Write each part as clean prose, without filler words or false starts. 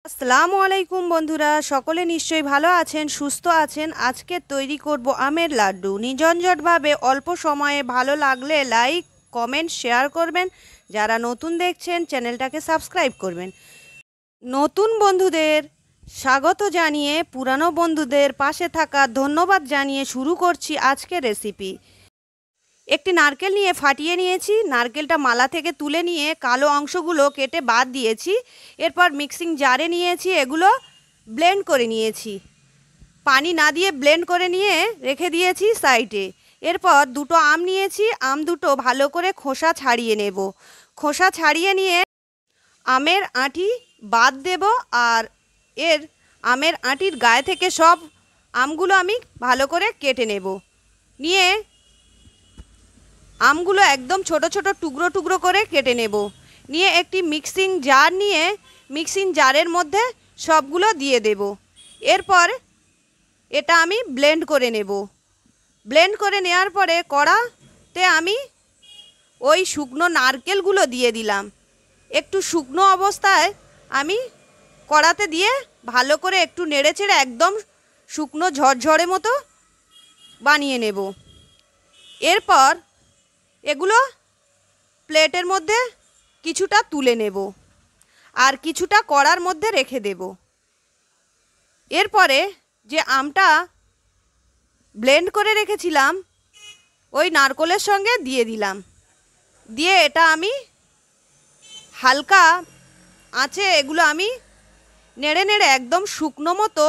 আসসালামু আলাইকুম বন্ধুরা, সকলে নিশ্চয়ই ভালো আছেন, সুস্থ আছেন। আজকে তৈরি করব আমের লাড্ডু। নির্ঝঞ্ঝটভাবে অল্প সময়ে। ভালো লাগলে লাইক, কমেন্ট, শেয়ার করবেন। যারা নতুন দেখছেন চ্যানেলটাকে সাবস্ক্রাইব করবেন। নতুন বন্ধুদের স্বাগত জানিয়ে পুরানো বন্ধুদের পাশে থাকা ধন্যবাদ জানিয়ে শুরু করছি আজকের রেসিপি। একটি নারকেল নিয়ে ফাটিয়ে নিয়েছি। নারকেলটা মালা থেকে তুলে নিয়ে কালো অংশগুলো কেটে বাদ দিয়েছি। এরপর মিক্সিং জারে নিয়েছি, এগুলো ব্লেন্ড করে নিয়েছি। পানি না দিয়ে ব্লেন্ড করে নিয়ে রেখে দিয়েছি সাইডে। এরপর দুটো আম নিয়েছি, আম দুটো ভালো করে খোসা ছাড়িয়ে নেব। খোসা ছাড়িয়ে নিয়ে আমের আঁটি বাদ দেব, আর আমের আঁটির গায়ে থেকে সব আমগুলো আমি ভালো করে কেটে নেব। নিয়ে আমগুলো একদম ছোট ছোট টুকরো টুকরো করে কেটে নেব। নিয়ে একটি মিক্সিং জার নিয়ে মিক্সিং জারের মধ্যে সবগুলো দিয়ে দেব। এরপর এটা আমি ব্লেন্ড করে নেব। ব্লেন্ড করে নেওয়ার পরে কড়াতে আমি ওই শুকনো নারকেলগুলো দিয়ে দিলাম। একটু শুকনো অবস্থায় আমি কড়াতে দিয়ে ভালো করে একটু নেড়েচেড়ে একদম শুকনো ঝরঝরে মতো বানিয়ে নেব। এরপর এগুলো প্লেটের মধ্যে কিছুটা তুলে নেব, আর কিছুটা কড়ার মধ্যে রেখে দেব। এরপরে যে আমটা ব্লেন্ড করে রেখেছিলাম ওই নারকেলের সঙ্গে দিয়ে দিলাম। দিয়ে এটা আমি হালকা আঁচে এগুলো আমি নেড়ে নেড়ে একদম শুকনো মতো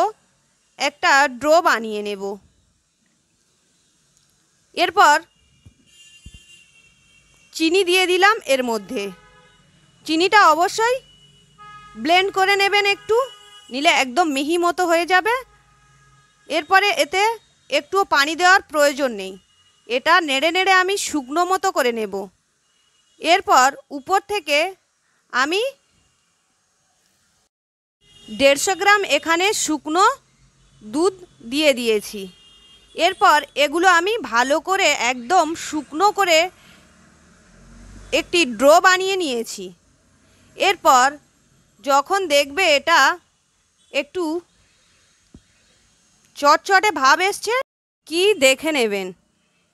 একটা ড্রো বানিয়ে নেব। এরপর চিনি দিয়ে দিলাম এর মধ্যে। চিনিটা অবশ্যই ব্লেন্ড করে নেবেন, একটু নিলে একদম মিহি মতো হয়ে যাবে। এরপরে এতে একটুও পানি দেওয়ার প্রয়োজন নেই, এটা নেড়ে নেড়ে আমি শুকনো মতো করে নেব। এরপর উপর থেকে আমি 150 গ্রাম এখানে শুকনো দুধ দিয়ে দিয়েছি। এরপর এগুলো আমি ভালো করে একদম শুকনো করে একটি ড্রো বানিয়ে নিয়েছি। এরপর যখন দেখবে এটা একটু চটচটে ভাব এসছে কি দেখে নেবেন।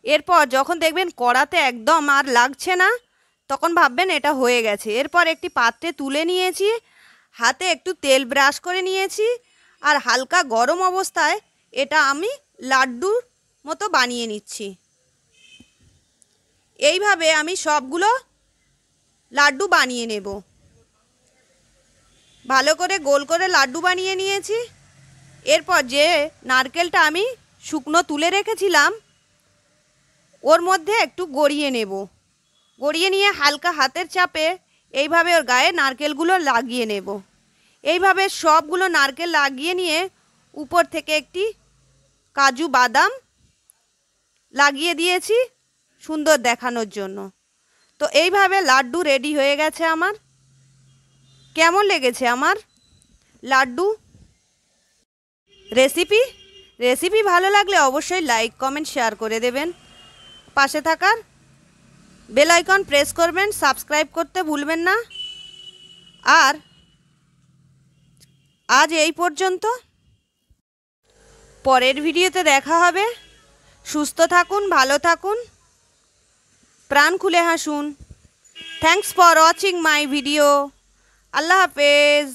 এরপর যখন দেখবেন কড়াতে একদম আর লাগছে না, তখন ভাববেন এটা হয়ে গেছে। এরপর একটি পাত্রে তুলে নিয়েছি, হাতে একটু তেল ব্রাশ করে নিয়েছি, আর হালকা গরম অবস্থায় এটা আমি লাড্ডুর মতো বানিয়ে নিচ্ছি। এইভাবে আমি সবগুলো লাড্ডু বানিয়ে নেব। ভালো করে গোল করে লাড্ডু বানিয়ে নিয়েছি। এরপর যে নারকেলটা আমি শুকনো তুলে রেখেছিলাম ওর মধ্যে একটু গড়িয়ে নেব। গড়িয়ে নিয়ে হালকা হাতের চাপে এইভাবে ওর গায়ে নারকেলগুলো লাগিয়ে নেব। এইভাবে সবগুলো নারকেল লাগিয়ে নিয়ে উপর থেকে একটি কাজু বাদাম লাগিয়ে দিয়েছি সুন্দর দেখানোর জন্য। তো এইভাবে লাড্ডু রেডি হয়ে গেছে আমার। কেমন লেগেছে আমার লাড্ডু রেসিপি ভালো লাগলে অবশ্যই লাইক, কমেন্ট, শেয়ার করে দেবেন। পাশে থাকার বেল আইকন প্রেস করবেন, সাবস্ক্রাইব করতে ভুলবেন না। আর আজ এই পর্যন্ত, পরের ভিডিওতে দেখা হবে। সুস্থ থাকুন, ভালো থাকুন, প্রাণ খুলে হাসুন। Thanks for watching my video. আল্লাহ হাফেজ।